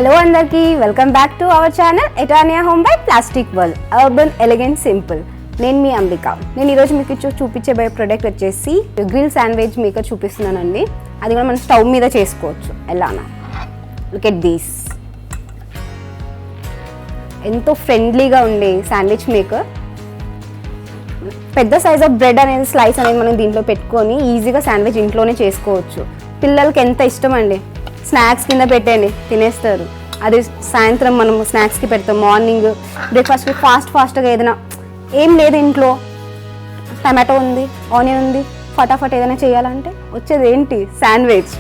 Hello అందరికీ welcome back to our channel ఎటానియా home by plastic world urban elegant simple. నేను మీ అంబిక. నేను ఈరోజు మీకు చూపించబోయే ప్రోడక్ట్ వచ్చేసి గ్రిల్ శాండ్విచ్ మేకర్ చూపిస్తున్నానండి. అది కూడా మనం స్టవ్ మీద చేసుకోవచ్చు. ఎలానా లుక్ ఎట్ దీస్. ఎంతో ఫ్రెండ్లీగా ఉండే శాండ్విచ్ మేకర్. పెద్ద సైజ్ ఆఫ్ బ్రెడ్ అనేది స్లైస్ అనేది మనం దీంట్లో పెట్టుకొని ఈజీగా శాండ్విచ్ ఇంట్లోనే చేసుకోవచ్చు. పిల్లలకి ఎంత ఇష్టం అండి. స్నాక్స్ కింద పెట్టండి తినేస్తారు. అది సాయంత్రం మనం స్నాక్స్కి పెడతాం. మార్నింగ్ బ్రేక్ఫాస్ట్కి ఫాస్ట్గా ఏదైనా ఏం లేదు ఇంట్లో, టమాటో ఉంది, ఆనియన్ ఉంది, ఫటాఫట్ ఏదైనా చేయాలంటే వచ్చేది ఏంటి శాండ్విచ్.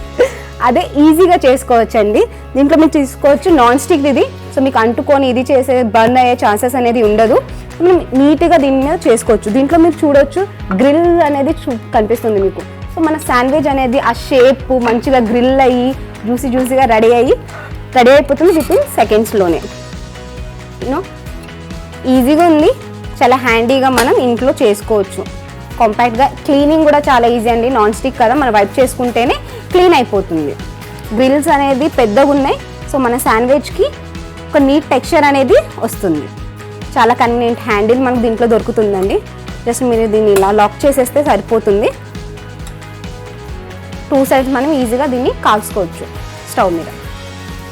అదే ఈజీగా చేసుకోవచ్చండి. దీంట్లో మీరు తీసుకోవచ్చు నాన్ స్టిక్ ఇది. సో మీకు అంటుకొని ఇది చేసే బర్న్ అయ్యే ఛాన్సెస్ అనేది ఉండదు. మనం నీట్గా దీని మీద చేసుకోవచ్చు. దీంట్లో మీరు చూడవచ్చు గ్రిల్ అనేది కనిపిస్తుంది మీకు. సో మన శాండ్విచ్ అనేది ఆ షేప్ మంచిగా గ్రిల్ అయ్యి జ్యూసీగా రెడీ అయిపోతుంది వితిన్ సెకండ్స్లోనే. యూనో ఈజీగా ఉంది, చాలా హ్యాండీగా మనం ఇంట్లో చేసుకోవచ్చు. కాంపాక్ట్గా, క్లీనింగ్ కూడా చాలా ఈజీ అండి. నాన్ స్టిక్ కదా, మనం వైప్ చేసుకుంటేనే క్లీన్ అయిపోతుంది. గ్రిల్స్ అనేది పెద్దగా ఉన్నాయి. సో మన శాండ్విచ్కి ఒక నీట్ టెక్స్చర్ అనేది వస్తుంది. చాలా కన్వీనియంట్ హ్యాండిల్ మనకు దీంట్లో దొరుకుతుందండి. జస్ట్ మీరు దీన్ని ఇలా లాక్ చేసేస్తే సరిపోతుంది. 2 సైడ్స్ మనం ఈజీగా దీన్ని కాల్చుకోవచ్చు స్టవ్ మీద.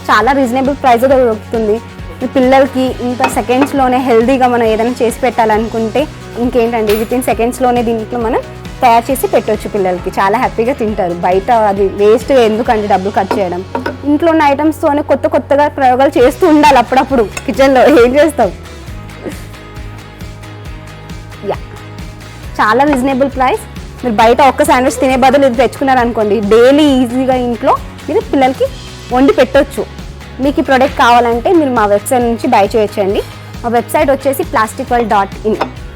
చాలా రీజనబుల్ ప్రైస్గా దొరుకుతుంది. మీ పిల్లలకి ఇంత సెకండ్స్లోనే హెల్తీగా మనం ఏదైనా చేసి పెట్టాలనుకుంటే ఇంకేంటండి, వితిన్ సెకండ్స్లోనే దీంట్లో మనం తయారు చేసి పెట్టవచ్చు. పిల్లలకి చాలా హ్యాపీగా తింటారు. బయట అది వేస్ట్ ఎందుకంటే డబ్బులు ఖర్చు చేయడం. ఇంట్లో ఉన్న ఐటమ్స్తోనే కొత్తగా ప్రయోగాలు చేస్తూ ఉండాలి. అప్పుడప్పుడు కిచెన్లో ఏం చేస్తాం. యా, చాలా రీజనబుల్ ప్రైస్. మీరు బయట ఒక్క శాండ్విచ్ తినే బదులు ఇది తెచ్చుకున్నారనుకోండి, డైలీ ఈజీగా ఇంట్లో మీరు పిల్లలకి వండి పెట్టవచ్చు. మీకు ఈ ప్రోడక్ట్ కావాలంటే మీరు మా వెబ్సైట్ నుంచి బై చేయొచ్చండి. మా వెబ్సైట్ వచ్చేసి plasticworld.in.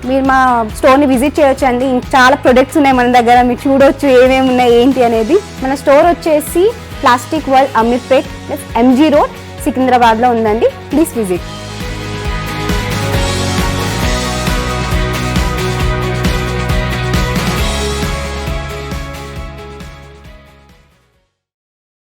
మీరు మా స్టోర్ని విజిట్ చేయొచ్చండి. చాలా ప్రొడక్ట్స్ ఉన్నాయి మన దగ్గర, మీరు చూడొచ్చు ఏమేమి ఉన్నాయి ఏంటి అనేది. మన స్టోర్ వచ్చేసి plastic world Ameerpet +MG road సికింద్రాబాద్లో ఉందండి. Please visit.